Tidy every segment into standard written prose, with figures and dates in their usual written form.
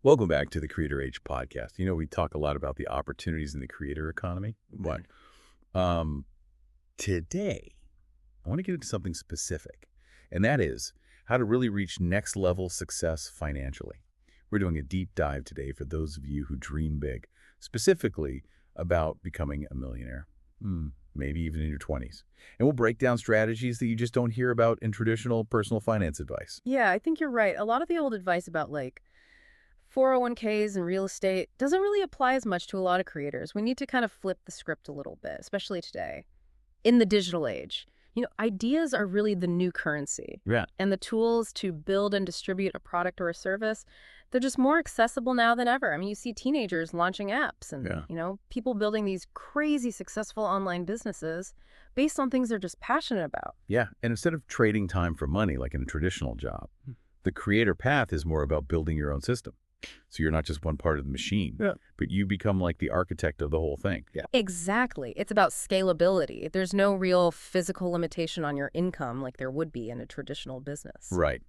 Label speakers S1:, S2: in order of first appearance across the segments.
S1: Welcome back to the Creator Age podcast. We talk a lot about the opportunities in the creator economy, but um, today I want to get into something specific, and that is how to really reach next level success financially. We're doing a deep dive today for those of you who dream big, specifically about becoming a millionaire, maybe even in your 20s. And we'll break down strategies that you just don't hear about in traditional personal finance advice.
S2: Yeah, I think you're right. A lot of the old advice about 401ks and real estate doesn't really apply as much to a lot of creators. We need to kind of flip the script a little bit, especially today. In the digital age, ideas are really the new currency.
S1: Yeah.
S2: And the tools to build and distribute a product or a service, they're just more accessible now than ever. I mean, you see teenagers launching apps and, people building these crazy successful online businesses based on things they're just passionate about.
S1: Yeah, and instead of trading time for money like in a traditional job, the creator path is more about building your own system. So you're not just one part of the machine, but you become like the architect of the whole thing. Yeah.
S2: Exactly. It's about scalability. There's no real physical limitation on your income like there would be in a traditional business.
S1: Right.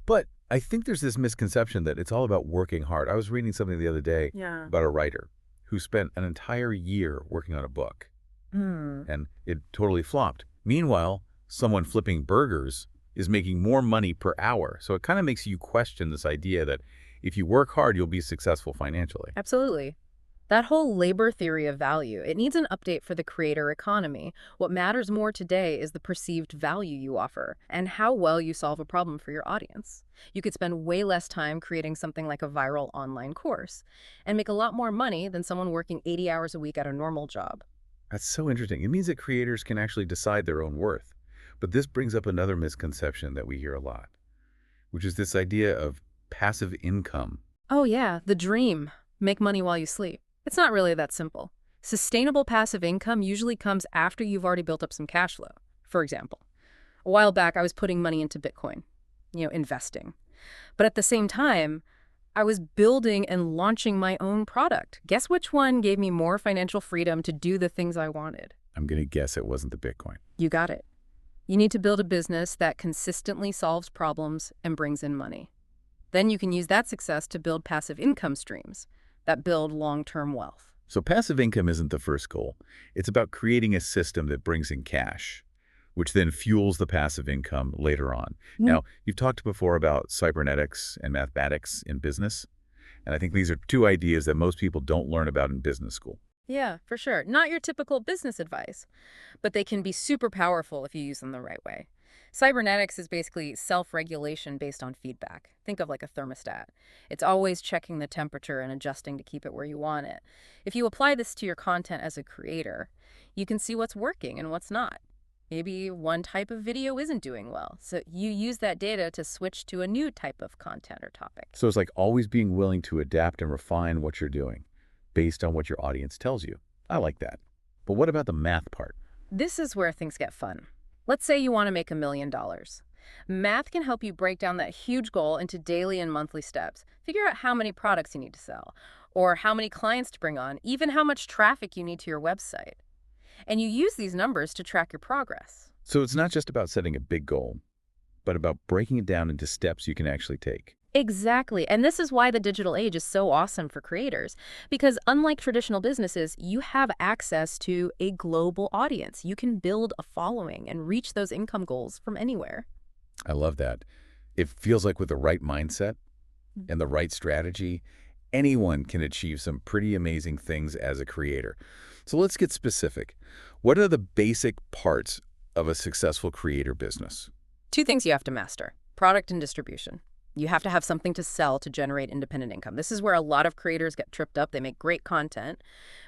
S1: But I think there's this misconception that it's all about working hard. I was reading something the other day about a writer who spent an entire year working on a book, and it totally flopped. Meanwhile, someone flipping burgers is making more money per hour. So it kind of makes you question this idea that if you work hard, you'll be successful financially.
S2: Absolutely. That whole labor theory of value, it needs an update for the creator economy. What matters more today is the perceived value you offer and how well you solve a problem for your audience. You could spend way less time creating something like a viral online course and make a lot more money than someone working 80 hours a week at a normal job.
S1: That's so interesting. It means that creators can actually decide their own worth. But this brings up another misconception that we hear a lot, which is this idea of passive income.
S2: Oh yeah, the dream. Make money while you sleep. It's not really that simple. Sustainable passive income usually comes after you've already built up some cash flow. For example, a while back I was putting money into Bitcoin, investing. But at the same time, I was building and launching my own product. Guess which one gave me more financial freedom to do the things I wanted?
S1: I'm going to guess it wasn't the Bitcoin.
S2: You got it. You need to build a business that consistently solves problems and brings in money. Then you can use that success to build passive income streams that build long-term wealth.
S1: So passive income isn't the first goal. It's about creating a system that brings in cash, which then fuels the passive income later on. Now, you've talked before about cybernetics and mathematics in business, and I think these are two ideas that most people don't learn about in business school.
S2: Yeah, for sure. Not your typical business advice, but they can be super powerful if you use them the right way. Cybernetics is basically self-regulation based on feedback. Think of like a thermostat. It's always checking the temperature and adjusting to keep it where you want it. If you apply this to your content as a creator, you can see what's working and what's not. Maybe one type of video isn't doing well, so you use that data to switch to a new type of content or topic.
S1: So it's like always being willing to adapt and refine what you're doing based on what your audience tells you. I like that. But what about the math part?
S2: This is where things get fun. Let's say you want to make $1 million. Math can help you break down that huge goal into daily and monthly steps. Figure out how many products you need to sell, or how many clients to bring on, even how much traffic you need to your website. And you use these numbers to track your progress.
S1: So it's not just about setting a big goal, but about breaking it down into steps you can actually take.
S2: Exactly. And this is why the digital age is so awesome for creators. Because unlike traditional businesses, you have access to a global audience. You can build a following and reach those income goals from anywhere.
S1: I love that. It feels like with the right mindset and the right strategy, anyone can achieve some pretty amazing things as a creator. So let's get specific. What are the basic parts of a successful creator business?
S2: Two things you have to master: product and distribution. You have to have something to sell to generate independent income. This is where a lot of creators get tripped up. They make great content,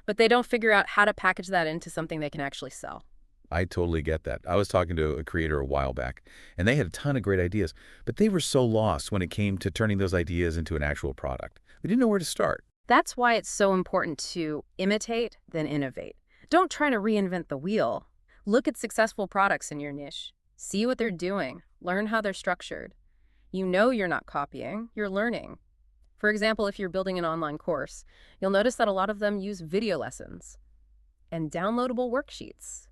S2: but they don't figure out how to package that into something they can actually sell.
S1: I totally get that. I was talking to a creator a while back, and they had a ton of great ideas, but they were so lost when it came to turning those ideas into an actual product. They didn't know where to start.
S2: That's why it's so important to imitate, then innovate. Don't try to reinvent the wheel. Look at successful products in your niche. See what they're doing. Learn how they're structured. You know you're not copying, you're learning. For example, if you're building an online course, you'll notice that a lot of them use video lessons and downloadable worksheets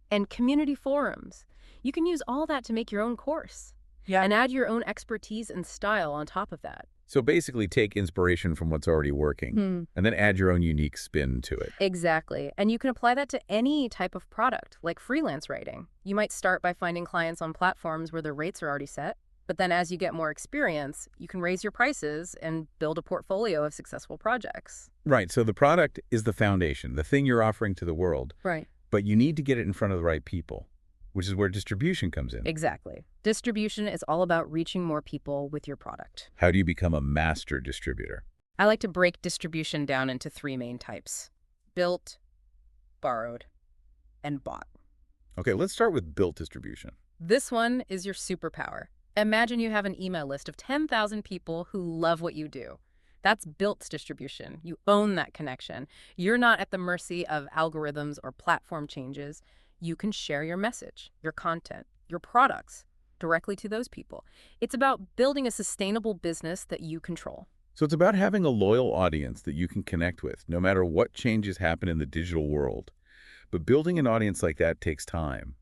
S2: and community forums. You can use all that to make your own course and add your own expertise and style on top of that.
S1: So basically take inspiration from what's already working
S2: Hmm.
S1: and then add your own unique spin to it.
S2: Exactly. And you can apply that to any type of product, like freelance writing. You might start by finding clients on platforms where the rates are already set. But then as you get more experience, you can raise your prices and build a portfolio of successful projects.
S1: Right, so the product is the foundation, the thing you're offering to the world,
S2: Right.
S1: but you need to get it in front of the right people, which is where distribution comes in.
S2: Exactly. Distribution is all about reaching more people with your product.
S1: How do you become a master distributor?
S2: I like to break distribution down into three main types: built, borrowed, and bought.
S1: Okay, let's start with built distribution.
S2: This one is your superpower. Imagine you have an email list of 10,000 people who love what you do. That's built distribution. You own that connection. You're not at the mercy of algorithms or platform changes. You can share your message, your content, your products directly to those people. It's about building a sustainable business that you control.
S1: So it's about having a loyal audience that you can connect with, no matter what changes happen in the digital world. But building an audience like that takes time.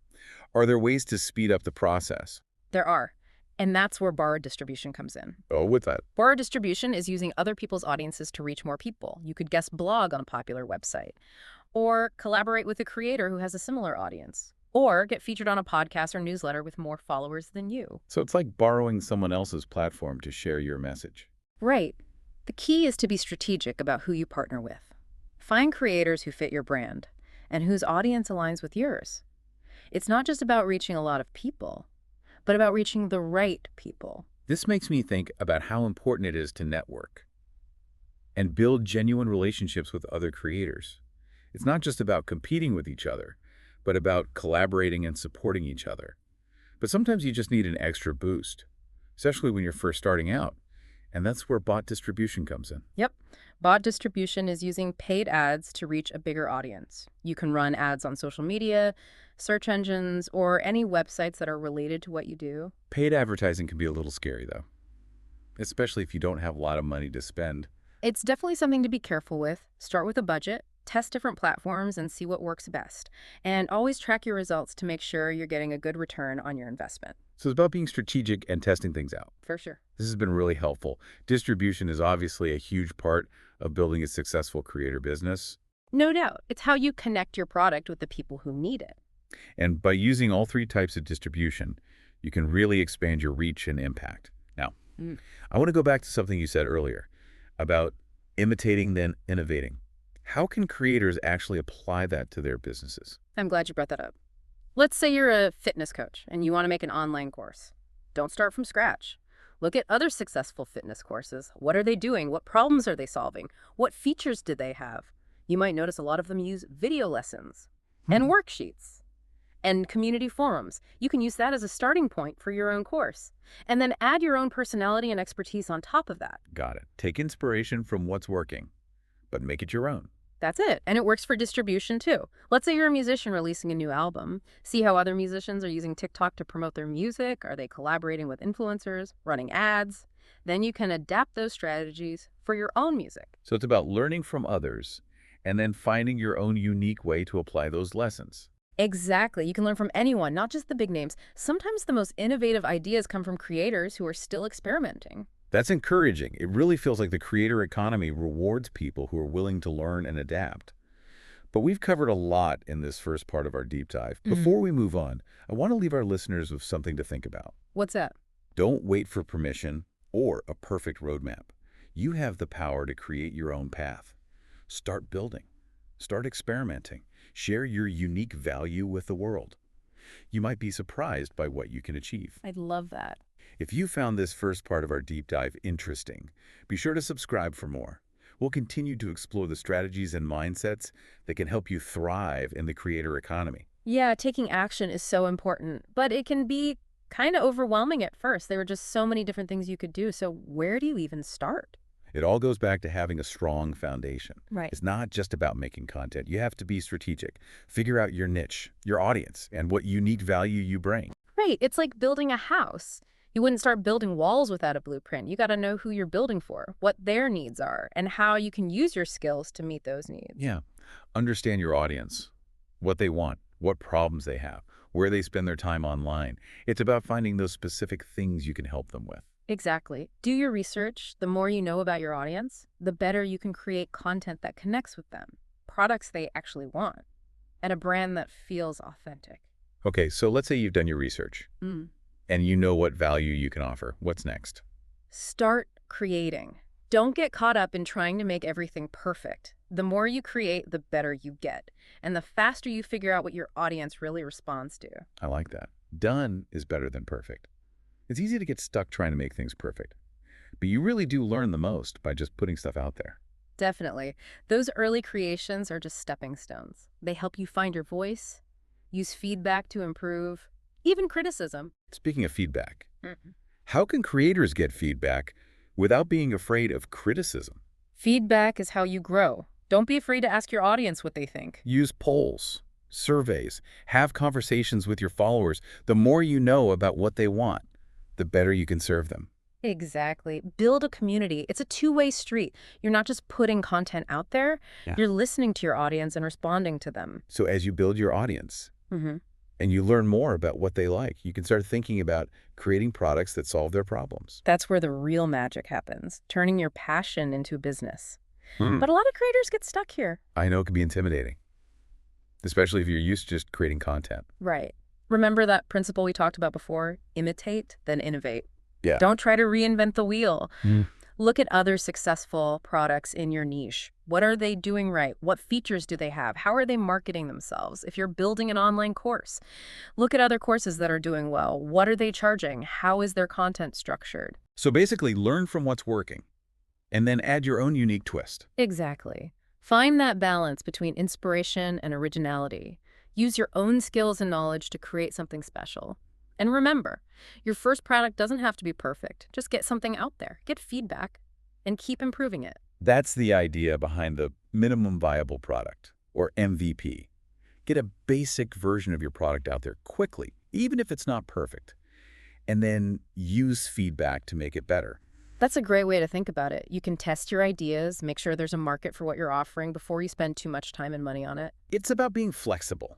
S1: Are there ways to speed up the process?
S2: There are. And that's where borrowed distribution comes in.
S1: Oh, what's that?
S2: Borrowed distribution is using other people's audiences to reach more people. You could guest blog on a popular website, or collaborate with a creator who has a similar audience, or get featured on a podcast or newsletter with more followers than you.
S1: So it's like borrowing someone else's platform to share your message.
S2: Right. The key is to be strategic about who you partner with. Find creators who fit your brand and whose audience aligns with yours. It's not just about reaching a lot of people, but about reaching the right people.
S1: This makes me think about how important it is to network and build genuine relationships with other creators. It's not just about competing with each other, but about collaborating and supporting each other. But sometimes you just need an extra boost, especially when you're first starting out. And that's where bot distribution comes in.
S2: Yep. Bot distribution is using paid ads to reach a bigger audience. You can run ads on social media, search engines, or any websites that are related to what you do.
S1: Paid advertising can be a little scary, though, especially if you don't have a lot of money to spend.
S2: It's definitely something to be careful with. Start with a budget, test different platforms, and see what works best. And always track your results to make sure you're getting a good return on your investment.
S1: So it's about being strategic and testing things out.
S2: For sure.
S1: This has been really helpful. Distribution is obviously a huge part of building a successful creator business.
S2: No doubt. It's how you connect your product with the people who need it.
S1: And by using all three types of distribution, you can really expand your reach and impact. Now, I want to go back to something you said earlier about imitating then innovating. How can creators actually apply that to their businesses?
S2: I'm glad you brought that up. Let's say you're a fitness coach and you want to make an online course. Don't start from scratch. Look at other successful fitness courses. What are they doing? What problems are they solving? What features do they have? You might notice a lot of them use video lessons and worksheets and community forums. You can use that as a starting point for your own course, and then add your own personality and expertise on top of that.
S1: Got it. Take inspiration from what's working, but make it your own.
S2: That's it. And it works for distribution too. Let's say you're a musician releasing a new album. See how other musicians are using TikTok to promote their music? Are they collaborating with influencers, running ads? Then you can adapt those strategies for your own music.
S1: So it's about learning from others and then finding your own unique way to apply those lessons.
S2: Exactly. You can learn from anyone, not just the big names. Sometimes the most innovative ideas come from creators who are still experimenting.
S1: That's encouraging. It really feels like the creator economy rewards people who are willing to learn and adapt. But we've covered a lot in this first part of our deep dive. Before we move on, I want to leave our listeners with something to think about.
S2: What's that?
S1: Don't wait for permission or a perfect roadmap. You have the power to create your own path. Start building. Start experimenting. Share your unique value with the world. You might be surprised by what you can achieve.
S2: I'd love that.
S1: If you found this first part of our deep dive interesting, be sure to subscribe for more. We'll continue to explore the strategies and mindsets that can help you thrive in the creator economy.
S2: Yeah, taking action is so important, but it can be kind of overwhelming at first. There are just so many different things you could do. So where do you even start?
S1: It all goes back to having a strong foundation.
S2: Right.
S1: It's not just about making content. You have to be strategic. Figure out your niche, your audience, and what unique value you bring.
S2: Right. It's like building a house. You wouldn't start building walls without a blueprint. You got to know who you're building for, what their needs are, and how you can use your skills to meet those needs.
S1: Yeah. Understand your audience, what they want, what problems they have, where they spend their time online. It's about finding those specific things you can help them with.
S2: Exactly. Do your research. The more you know about your audience, the better you can create content that connects with them, products they actually want, and a brand that feels authentic.
S1: Okay, so let's say you've done your research
S2: Mm.
S1: and you know what value you can offer. What's next?
S2: Start creating. Don't get caught up in trying to make everything perfect. The more you create, the better you get, and the faster you figure out what your audience really responds to.
S1: I like that. Done is better than perfect. It's easy to get stuck trying to make things perfect, but you really do learn the most by just putting stuff out there.
S2: Definitely. Those early creations are just stepping stones. They help you find your voice, use feedback to improve, even criticism.
S1: Speaking of feedback,
S2: Mhm.
S1: how can creators get feedback without being afraid of criticism?
S2: Feedback is how you grow. Don't be afraid to ask your audience what they think.
S1: Use polls, surveys, have conversations with your followers. The more you know about what they want, the better you can serve them.
S2: Exactly. Build a community. It's a two-way street. You're not just putting content out there,
S1: Yeah.
S2: you're listening to your audience and responding to them.
S1: So as you build your audience
S2: Hmm.
S1: and you learn more about what they like, you can start thinking about creating products that solve their problems.
S2: That's where the real magic happens, turning your passion into business.
S1: Hmm.
S2: But a lot of creators get stuck here.
S1: I know it can be intimidating, especially if you're used to just creating content.
S2: Right. Remember that principle we talked about before? Imitate, then innovate.
S1: Yeah.
S2: Don't try to reinvent the wheel.
S1: Mm.
S2: Look at other successful products in your niche. What are they doing right? What features do they have? How are they marketing themselves? If you're building an online course, look at other courses that are doing well. What are they charging? How is their content structured?
S1: So basically, learn from what's working and then add your own unique twist.
S2: Exactly. Find that balance between inspiration and originality. Use your own skills and knowledge to create something special. And remember, your first product doesn't have to be perfect. Just get something out there, get feedback, and keep improving it.
S1: That's the idea behind the minimum viable product, or MVP. Get a basic version of your product out there quickly, even if it's not perfect, and then use feedback to make it better.
S2: That's a great way to think about it. You can test your ideas, make sure there's a market for what you're offering before you spend too much time and money on it.
S1: It's about being flexible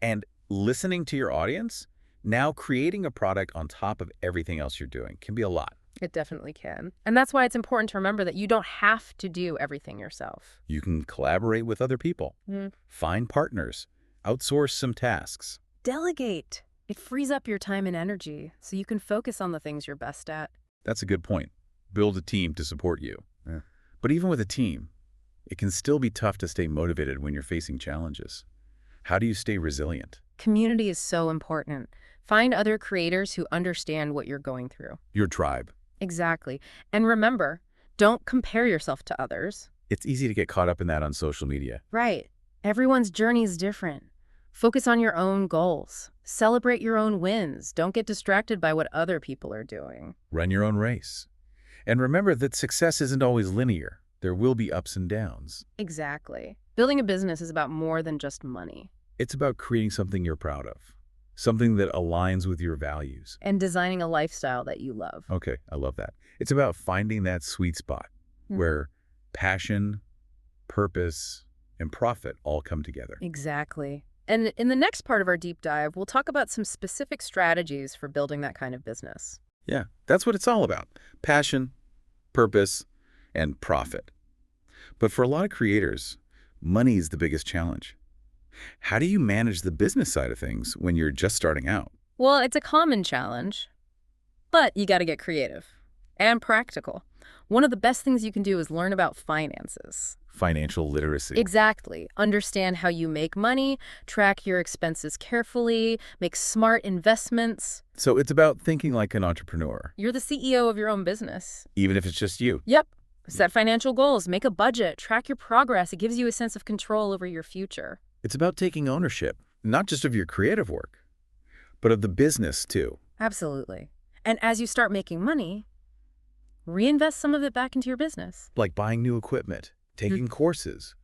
S1: and listening to your audience. Now, creating a product on top of everything else you're doing can be a lot.
S2: It definitely can. And that's why it's important to remember that you don't have to do everything yourself.
S1: You can collaborate with other people, find partners, outsource some tasks.
S2: Delegate. It frees up your time and energy so you can focus on the things you're best at.
S1: That's a good point. Build a team to support you. Yeah. But even with a team, it can still be tough to stay motivated when you're facing challenges. How do you stay resilient?
S2: Community is so important. Find other creators who understand what you're going through.
S1: Your tribe.
S2: Exactly. And remember, don't compare yourself to others.
S1: It's easy to get caught up in that on social media.
S2: Right. Everyone's journey is different. Focus on your own goals. Celebrate your own wins. Don't get distracted by what other people are doing.
S1: Run your own race. And remember that success isn't always linear. There will be ups and downs.
S2: Exactly. Building a business is about more than just money.
S1: It's about creating something you're proud of, something that aligns with your values.
S2: And designing a lifestyle that you love.
S1: Okay, I love that. It's about finding that sweet spot where passion, purpose, and profit all come together.
S2: Exactly. And in the next part of our deep dive, we'll talk about some specific strategies for building that kind of business.
S1: Yeah, that's what it's all about. Passion, purpose, and profit. But for a lot of creators, money is the biggest challenge. How do you manage the business side of things when you're just starting out?
S2: Well, it's a common challenge, but you got to get creative and practical. One of the best things you can do is learn about finances.
S1: Financial literacy.
S2: Exactly. Understand how you make money, track your expenses carefully, make smart investments.
S1: So it's about thinking like an entrepreneur,
S2: You're the CEO of your own business.
S1: even if it's just you.
S2: Yep. Set financial goals, make a budget, track your progress. It gives you a sense of control over your future.
S1: It's about taking ownership, not just of your creative work, but of the business too.
S2: Absolutely. And as you start making money, reinvest some of it back into your business.
S1: Like buying new equipment, taking courses,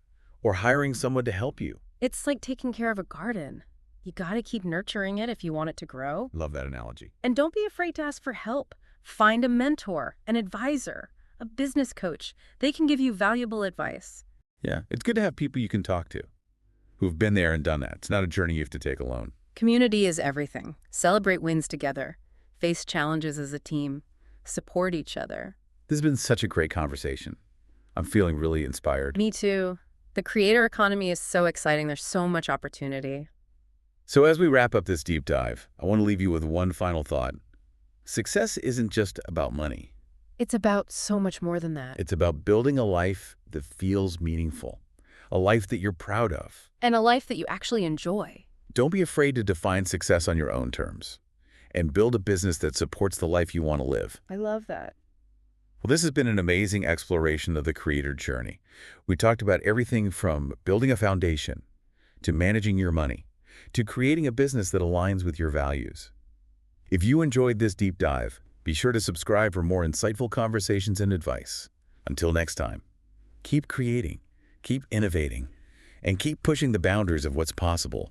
S1: or hiring someone to help you.
S2: It's like taking care of a garden. You got to keep nurturing it if you want it to grow.
S1: Love that analogy.
S2: And don't be afraid to ask for help. Find a mentor, an advisor, a business coach. They can give you valuable advice.
S1: Yeah, it's good to have people you can talk to who've been there and done that. It's not a journey you have to take alone.
S2: Community is everything. Celebrate wins together. Face challenges as a team. support each other.
S1: This has been such a great conversation. I'm feeling really inspired.
S2: Me too. The creator economy is so exciting. There's so much opportunity.
S1: So as we wrap up this deep dive, I want to leave you with one final thought. Success isn't just about money.
S2: It's about so much more than that.
S1: It's about building a life that feels meaningful, a life that you're proud of.
S2: And a life that you actually enjoy.
S1: Don't be afraid to define success on your own terms and build a business that supports the life you want to live.
S2: I love that.
S1: Well, this has been an amazing exploration of the creator journey. We talked about everything from building a foundation, to managing your money, to creating a business that aligns with your values. If you enjoyed this deep dive, be sure to subscribe for more insightful conversations and advice. Until next time, keep creating, keep innovating, and keep pushing the boundaries of what's possible.